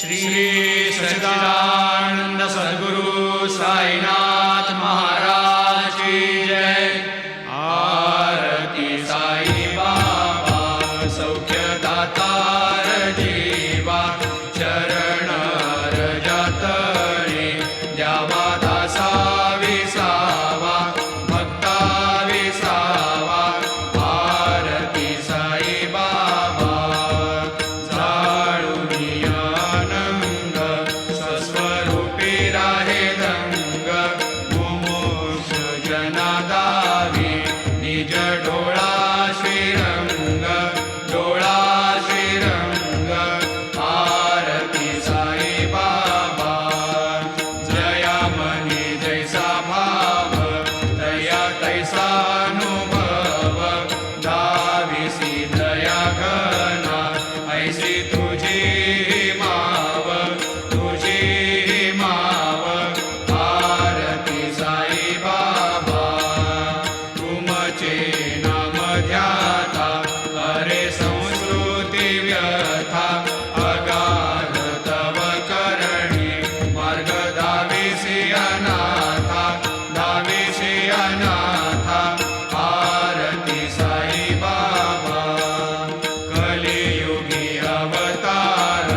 श्री सच्चिदानंद सद्गुरु साईनाथ महाराज की जय। आरती साई बाबा सौख्यदातार जीवा, चरण रजतळे द्यावा दासा विसावा, भक्ता विसावा। आरती साई बाबा निज डोळा श्रीरंग, डोळा श्रीरंग। आरती साई बाबा जया मनी जैसा भाव, दया तैसा अनुभव। दाविसी दया घना ऐसी तुझी माव, तुझी माव। आरती साई बाबा नाम ध्याता, अरे संस्कृती व्यथा। अगाध तव करणी मार्ग दाविसी अनाथा, दाविसी अनाथा। आरती साई बाबा कलियुगी अवतार,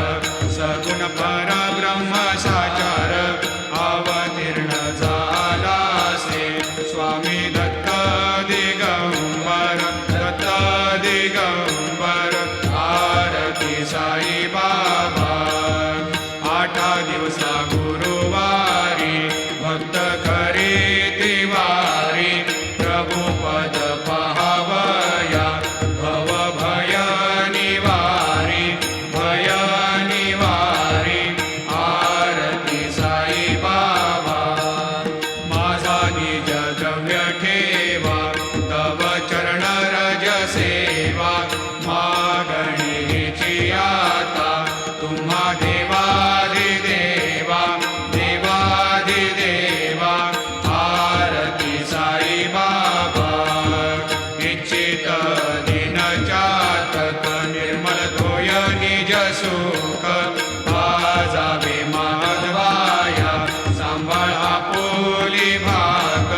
सगुण परब्रह्म साचार। अवतीर्ण झाला से स्वामी दत्त दिगंबर, दत्त दिगंबर। आरती साई बाबा आठा दिवसा गुरुवारी, भक्त खरी तिवारी। प्रभु पद पाहावया भव भय निवारी, भय निवारी। आरती साई बाबा माझा निज द्रव्य ठेवा, तव चरण रज सेवा। मागणीची आता तुम्हा देवाधिदेवा, देवाधिदेवा। आरती साई बाबा इच्छित दिन चातक, निर्मल धोय निज सुख। वाजावे माधवाया सांभाळ आपुली भाग,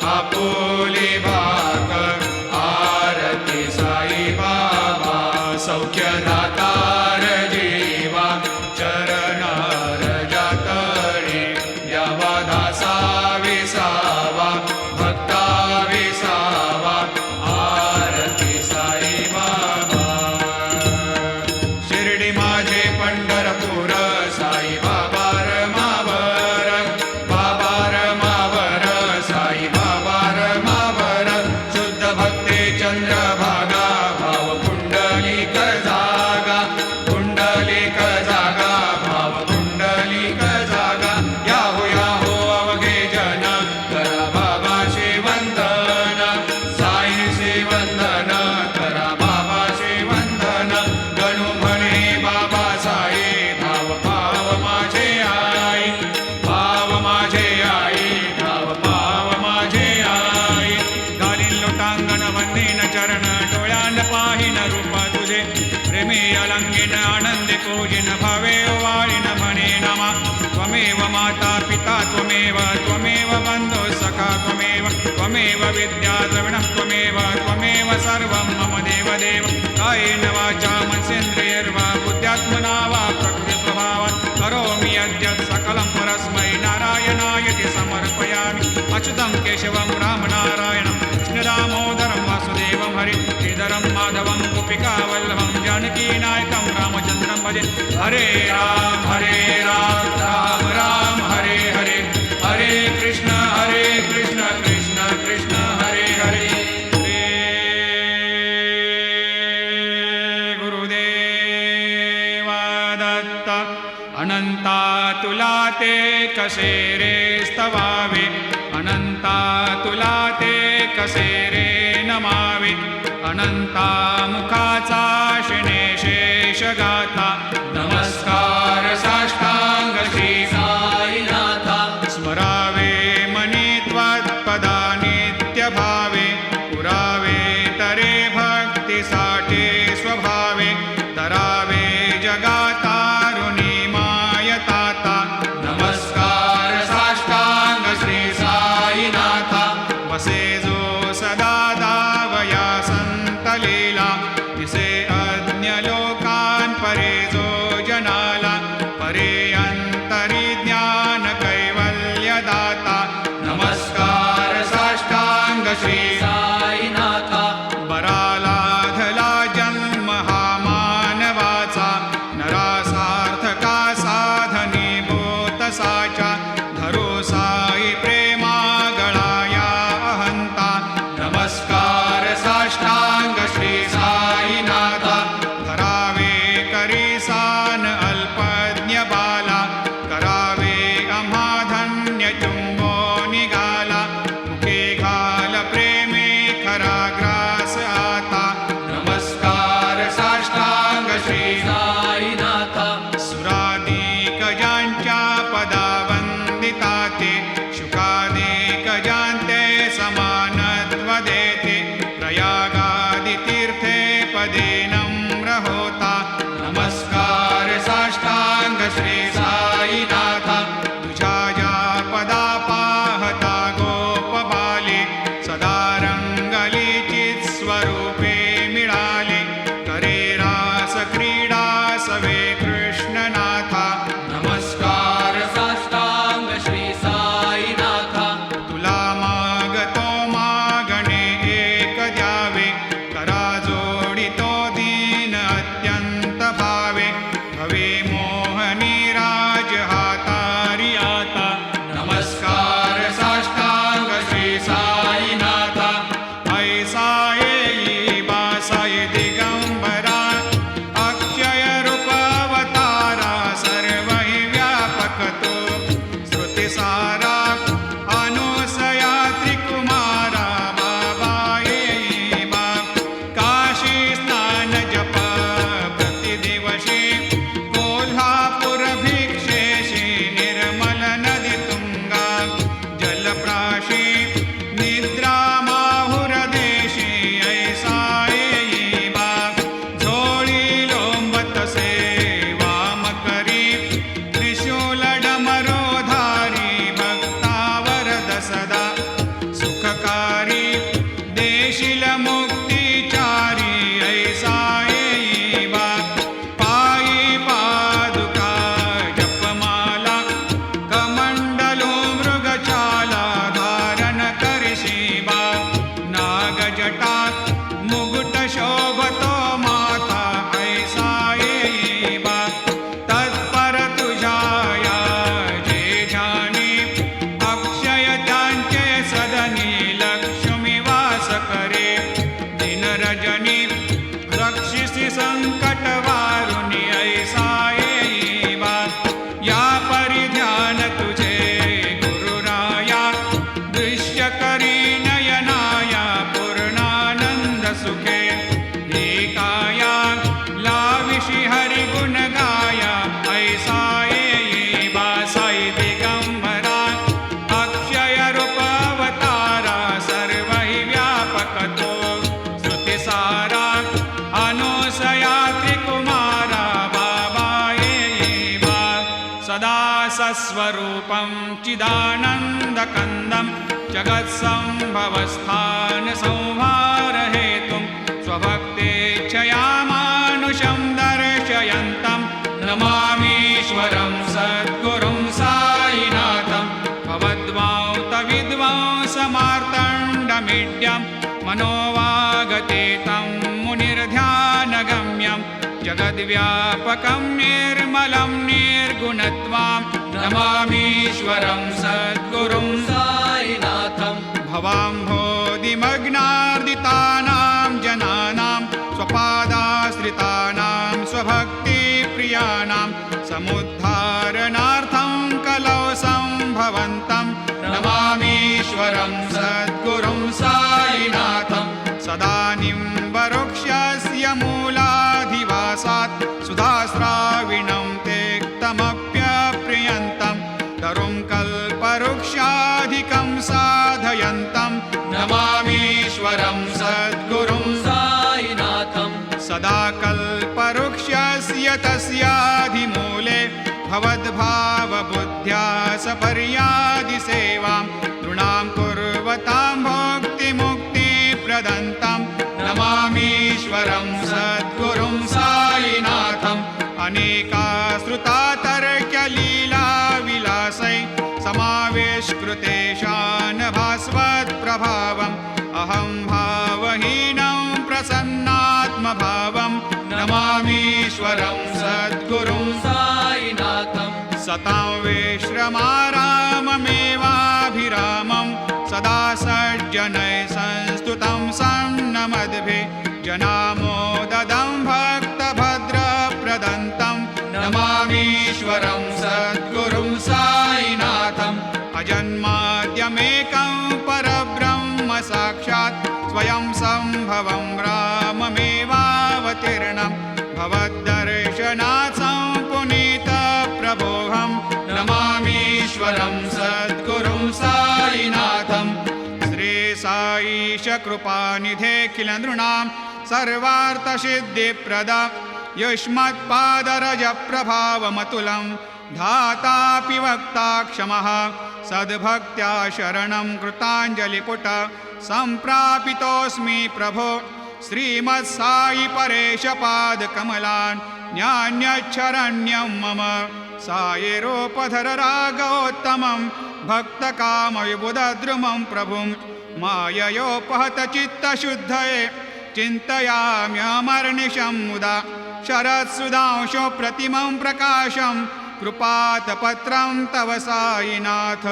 आपुली भाग। आरती साई बाबा सौख्यदातार जीवा, चरण रजतळे द्यावा दासा विसावा, भक्ता विसावा। आरती साई बाबा शिर्डी माझे पंढरपूर, साई बाबा रमावर, बाबा रमावर। साई बाबा रमावर शुद्ध भक्ते चंद्रभागा, भाव पुंडलिक जागा, पुंडलिक जागा। भाव पुंडलिक जागा। याहो अवघे जन करा बाबाशी वंदन, साईशी वंदन करा बाबाशी वंदन। गणू म्हणे बाबा साई भाव पाव माझे आई, भाव माझे आई, भाव पाव माझे आई। घालीन लोटांगण वंदीन चरण, डोळ्यान पाहिन रूप तुझे। प्रेमी अलंगिन आनंदी पूजिन, भावे वाळीन म्हणे नमा। त्वमेव माता पिता त्वमेव, त्वमेव बंधु सखा त्वमेव। त्वमेव विद्या द्रविणं त्वमेव, त्वमेव सर्वं मम देवदेव। कायेन वाचा मनसेन्द्रियैर्वा बुद्ध्यात्मना वा प्रकृतिस्वभावात् करोमि यद्यत् सकलं परस्मै नारायणायति समर्पयामि। अच्युतं केशवं रामनारायणं कृष्णदामोदरं वासुदेवं हरि श्रीधरं माधवं गोपिकावल्लभं जानकीनायकं रामचन्द्रं भजे। हरे राम राम राम हरे हरे, हरे कृष्ण कृष्ण कृष्ण हरे हरे। गुरुदेवा दत्त अनंता तुला ते कसे रे स्तवावे, अनंता तुला ते कसे रे नमावे। अनंता मुखाचा शिणे शेष गाथा, नमस्कार साष्टांग श्री साईनाथा। स्मरावे मनी त्वत्पदा नित्य भावे, पुरावे तरे भक्तीसाठी स्वभावे। तरावे जगातारुणी मा होता नमस्कार साष्टांग श्री साईनाथ तुझ्या या पदा पाहता गोपबाले सदा रंगली स्वरूपे मिळाले करे रास क्रीडा सवे कृष्णनाथा नमस्कार साष्टांग श्री साईनाथ तुला मागतो मागणे एक द्यावे करा जोडितो दीन अत्यंत भावे भवे मोहनी राज हातारी आता नमस्कार साष्टांग श्री साईनाथ ऐसा येई बासाय दिगंबरा अक्षय रूप अवतारा सर्व हि व्यापक तो श्रुतिसारा अनुसया त्रिकुमारा बाबा येई बा काशी स्नान जप प्रतिदिवशी कोल्हापूर भिक्षेशी निर्मल नदी तुंगा जलप्राशी निद्रा माहुर देशी ऐसा येई बा झोळी लोंबतसे वाम करी त्रिशूल डमरोधारी भक्तावरद सदा सुखकारी देशील मुक्तिचारी ऐसा येई बा पायी पादुका जपमाला कमंडलो मृगचाला धारण करशी बा नागजटा मुकुट शोभतो माथा ऐसा येई बा तत्पर तुझ्या या जे ध्यानी अक्षय त्यांचे सदनी लक्ष्मी वास करे दिन रजनी रक्षिसी संकट वारुणी ऐसा येई बा या परिध्यान तुझे गुरुराया दृश्य करी नयनाया पूर्णानंद सुखे एकाया लाविशी हरि गुण गाया ऐसा येई बा साई दिगंबरा अक्षय रूप अवतारा सर्व हि व्यापक तो श्रुतिसारा अनुसया त्रिकुमारा बाबा येई बा सदा सस्वरूपं चिदानन्दकन्दं जगत्सम्भवस्थान संहारहेतुं स्वभक्तेच्छया मानुषं दर्शयन्तं नमामीश्वरं सद्गुरुं साईनाथं भवद्वांतविद्वांसमार्तण्डमीड्यं मनोवागतेतं मुनिर्ध्यानगम्यं जगद्व्यापकं निर्मलं निर्गुणत्वां नमामीश्वरं सद्गुरुं साईनाथं भवाम्भोधिमग्नार्दितानां जनानां स्वपादाश्रितानां स्वभक्तिप्रियाणां समुद्धारणार्थं कलौ सम्भवन्तं नमामीश्वरं सद्गुरुं साईनाथं सदा निम्बवृक्षस्य मूलाधिवासात् सुधास्राविणं तेक्तमप्यप्रियन्तं तरुं कल्पवृक्षाधिकं साधयन्तं नमामीश्वरं सद्गुरुं साईनाथं सदा कल्पवृक्षस्य तस्याधिमूले भवद्भावबुद्ध्या सपर्यादिसेवां नृणां कुर्वतां भोक्तिमुक्तिप्रदन्तं नमामीश्वरं सद्गुरुं साईनाथम् अनेकाश्रुतातर्क्यलीलाविलासै समावेशकृतेशान भास्वत्प्रभावम् अहं भावहीनं प्रसन्नात्मभावं नमामीश्वरं सद्गुरुं साईनाथं सतां विश्रमाराममेवाभिरामं सदा सज्जनैः संस्तुतं सन्नमद्भिः जनामोददं भक्तभद्रप्रदन्तं नमामीश्वरं सद्गुरुं साईनाथम् अजन्माद्यमेकं परब्रह्म साक्षात् स्वयं सम्भवं राममेवावतीर्णं भवद्दर्शनात् पुनीतप्रभोहं नमामीश्वरं सद्गुरुं साईनाथम् श्री साईश कृपानिधे किल नृणां सर्वार्थसिद्धिप्रद युष्मत्पादरजप्रभावमतुलं धातापि वक्ता क्षमः सद्भक्त्या शरणं कृताञ्जलिपुट सम्प्रापितोऽस्मि प्रभो श्रीमत्सायि परेशपादकमलान् न्यान्यच्छरण्यं मम सायिरोपधर रागोत्तमं भक्तकामविबुधद्रुमं प्रभुं माययोपहतचित्तशुद्धये चिन्तयाम्यमर्निशं मुदा शरत्सुधांशो प्रतिमं प्रकाशं कृपातपत्रं तव सायिनाथ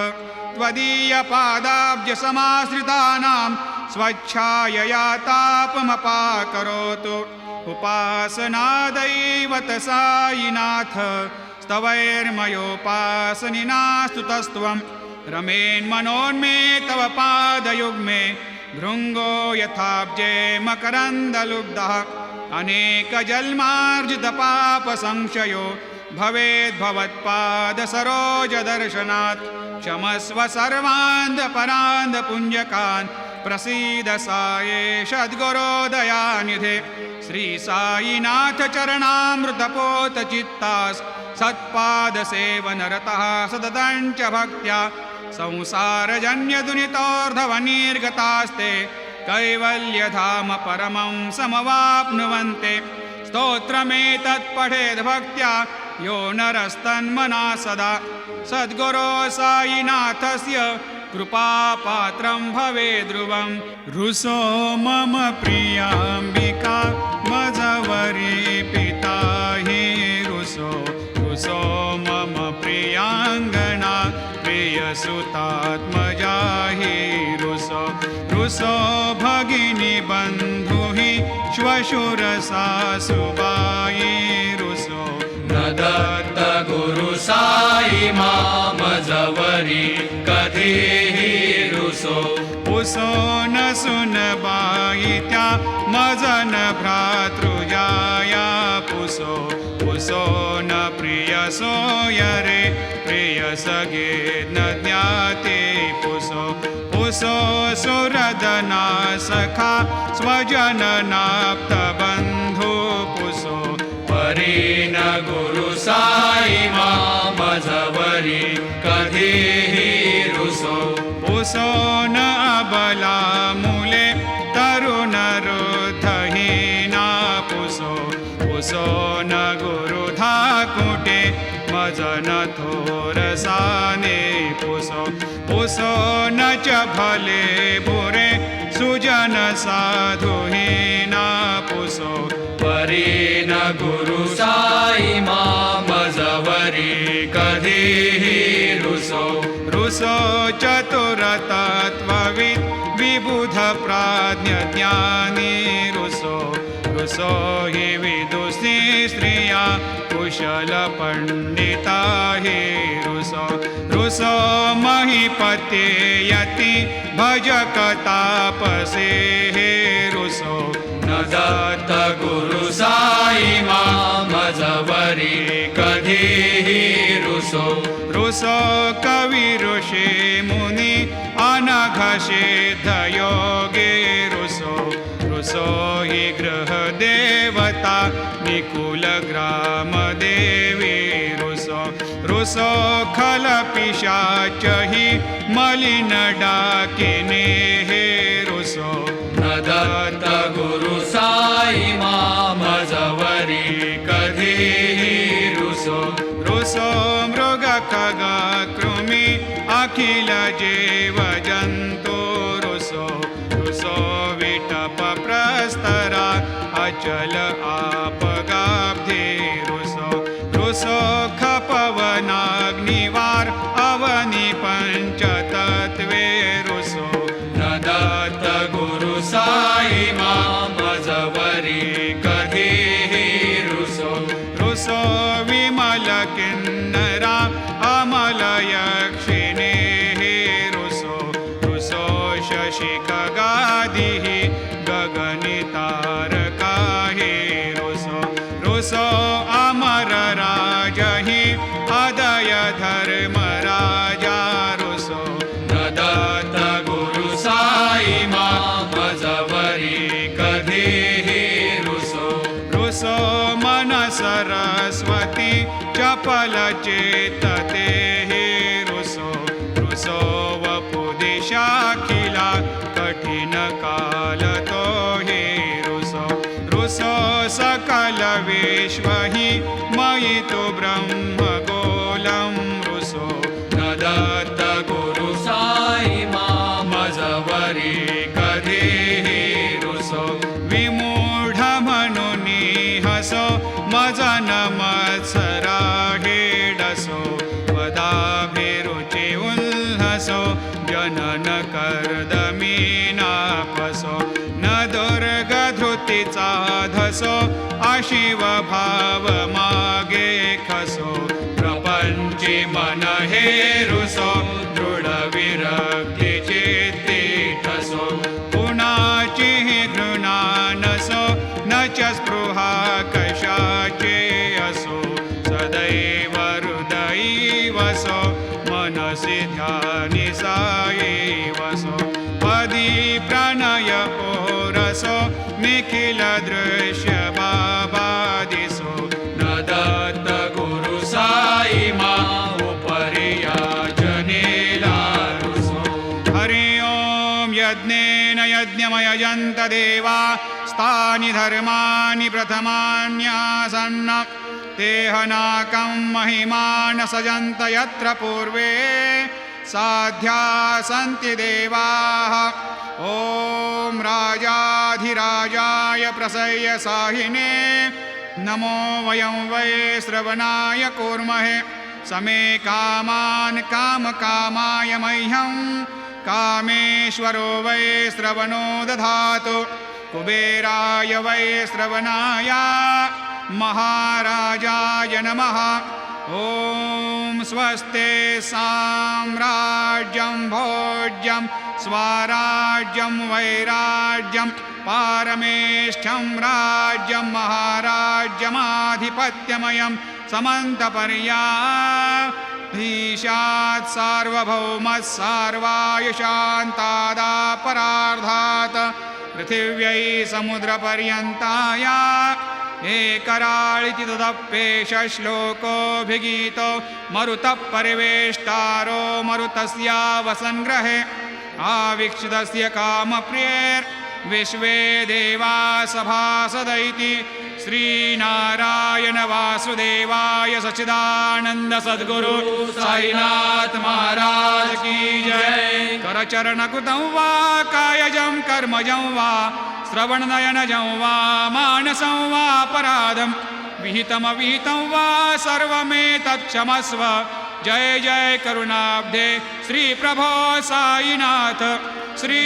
त्वदीयपादाब्जसमाश्रितानां स्वच्छायया तापमपाकरोतु उपासनादैवत सायिनाथ स्तवैर्मयोपासनिना स्तुतस्त्वं रमेन्मनोन्मे तव पादयुग्मे भृङ्गो यथाब्जे मकरन्दलुब्धः अनेकजन्मार्जितपापसंशयो भवेद्भवत्पादसरोजदर्शनात् क्षमस्व सर्वान्धपरान्धपुञ्जकान् प्रसीद साये सद्गुरो दयानिधे श्रीसायिनाथ चरणामृतपोतचित्तास् सत्पादसेवनरतः सततं च भक्त्या संसारजन्यदुनितोर्धवनिर्गतास्ते कैवल्यधाम परमं समवाप्नुवन्ते स्तोत्रमेतत् पठेद् भक्त्या यो नरस्तन्मना सदा सद्गुरो सायिनाथस्य कृपापात्रं भवेद्ध्रुवम् रुसो मम प्रियाम्बिका मजवरी पिता हि रुसो रुसो मम प्रियाङ्गना प्रियसुतात्मजा हि रुसो रुसो भगिनी बन्धु हि श्वशुरसासुबायि रुसो न दत्त गुरु साई मामजवरी कधीहि रुसो पुसो न सुनबाई त्या मजन भ्रातृजाया पुसो पुसो न प्रियसो यरे प्रियसगे न ज्ञाते पुसो पुसो सुरदना सखा स्वजननाप्तबन्धु पुसो परीन गुरु साई मामजवरी कधीहि रुसो पुसो न अबला मूले तरुणरुद्धहीना पुसो पुसो न गुरुधाकुटे मजन थोरसाने पुसो पुसो न च भले बुरे सुजन साधुहीना पुसो परीन गुरु साई मामजवरी कधीहि रुसो रुसो चतुरतत्त्वविद् विबुध प्राज्ञज्ञानी रुसो रुसो हि विदुषी स्त्रिया कुशल पंडिता हि रुसो रुसो महीपते यति भजक तापसे हे रुसो न दत्त गुरु साई मामजवरी कधीहि रुसो रुसो कवि ऋषि मुनि अनघषेध योगे रुसो रुसो हि गृह देवता निकुल ग्राम देवी रुसो रुसो खल पिशाच हि मलिन डाकिने हे रुसो न दत्त गुरु साई मामजवरी कधीहि रुसो रुसो मृग खग कृमि अखिल जीव जन्तु रुसो रुसो विटप प्रस्तरा अचल आपगाब्धे रुसो रुसो खपवनाग्निवार अवनि पंचतत्वे रुसो न दत्त गुरु साई मामजवरी कधीहि रुसो रुसो विमल किन्नरा अमल यक्षिणे हे रुसो रुसो शशि खगादिः गगनितारका हे रुसो सरस्वती चपल चेतते हे रुसो रुसो वपुदिशाखिला कठिन काल तो हे रुसो रुसो सकल विश्व हि मयि तु ब्रह्म गोलं रुसो न दत्त गुरु साई मजवरी कधीही रुसो विमूढ म्हणूनि हसो मज मत्सरा हेडसो पदाभिरुचि उल्हसो जनन कर्दमी नापसो न दुर्गधृतीचा धसो अशिव भाव मागे खसो प्रपंची मन हे रुसो दृढ विरक्ती चित्ती ठसो कुणाची घृणा नसो न च स्पृहा कशाचे असो सदैव हृदयी वसो मनसि ध्यानि साई वसो पदी प्रणय ओरसो निखिल दृश्य बाबा दिसो न दत्त गुरु साई उपरिया जनेला रुसो हरि ओम यज्ञेन यज्ञमयजन्त देवा स्थानि धर्माणि प्रथमान्यासन्न तेहनाकं महिमान सजन्त यत्र पूर्वे साध्या सन्ति देवाः ॐ राजाधिराजाय प्रसह्य साहिने नमो वयं वै श्रवणाय कूर्महे समे कामान् कामकामाय मह्यं कामेश्वरो वै श्रवणो दधातु कुबेराय वै श्रवणाय महाराजाय नमः ॐ स्वस्ते साम्राज्यं भोज्यं स्वराज्यं वैराज्यं पारमेष्ठ्यं राज्यं महाराज्यमाधिपत्यमयं समन्तपर्याधीशात् सार्वभौमः सार्वायुषान्तादापरार्धात् पृथिव्यै समुद्रपर्यन्ताय एकराळिति तदप्येष श्लोकोऽभिगीतो मरुतः परिवेष्टारो मरुतस्य वसन्ग्रहे आवीक्षितस्य कामप्रियैर्विश्वे देवा सभासदैति श्रीनारायण वासुदेवाय सच्चिदानन्द सद्गुरु साईनाथ महाराज की जय करचरणकृतं वा कायजं कर्मजं वा श्रवणनयनजं वा मानसं वा अपराधं विहितमविहितं वा सर्वमेतत्क्षमस्व जय जय करुणाब्धे श्री प्रभो साईनाथ श्री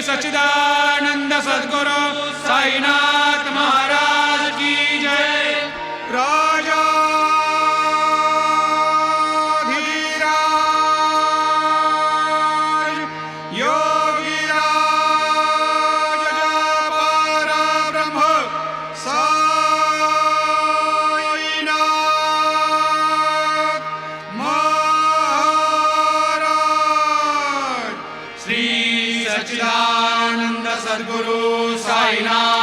सच्चिदानंद सद्गुरु साईनाथ महाराज की जय राजाधीराज योगीराज परब्रह्म साईनाथ महाराज श्री सच्चिदानंद सद्गुरु साईनाथ